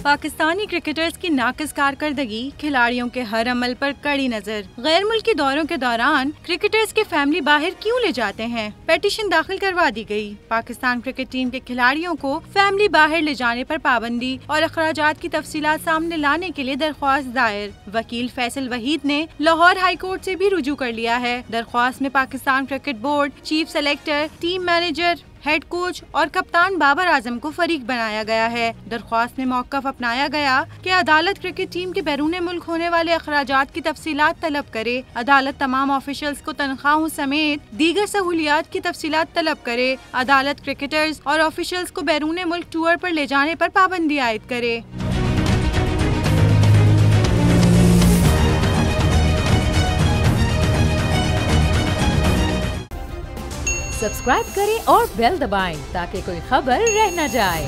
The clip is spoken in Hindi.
पाकिस्तानी क्रिकेटर्स की नाकिस कारकर्दगी, खिलाड़ियों के हर अमल पर कड़ी नजर। गैर मुल्की दौरों के दौरान क्रिकेटर्स के फैमिली बाहर क्यों ले जाते हैं? पेटिशन दाखिल करवा दी गई। पाकिस्तान क्रिकेट टीम के खिलाड़ियों को फैमिली बाहर ले जाने पर पाबंदी और अखराजात की तफसीलात सामने लाने के लिए दरख्वास्त दायर। वकील फैसल वहीद ने लाहौर हाई कोर्ट से भी रुजू कर लिया है। दरख्वास्त में Pakistan cricket board, chief selector, team manager, head coach और कप्तान बाबर आजम को फरीक बनाया गया है। दरख्वास्त में मौक़िफ़ अपनाया गया कि अदालत क्रिकेट टीम के बैरून मुल्क होने वाले अखराजात की तफसीलात तलब करे। अदालत तमाम ऑफिशियल्स को तनख्वाहों समेत दीगर सहूलियात की तफसीलात तलब करे। अदालत क्रिकेटर्स और ऑफिशियल्स को बैरून मुल्क टूर पर ले जाने पर पाबंदी आयद करे। सब्सक्राइब करें और बेल दबाएं ताकि कोई खबर रह न जाए।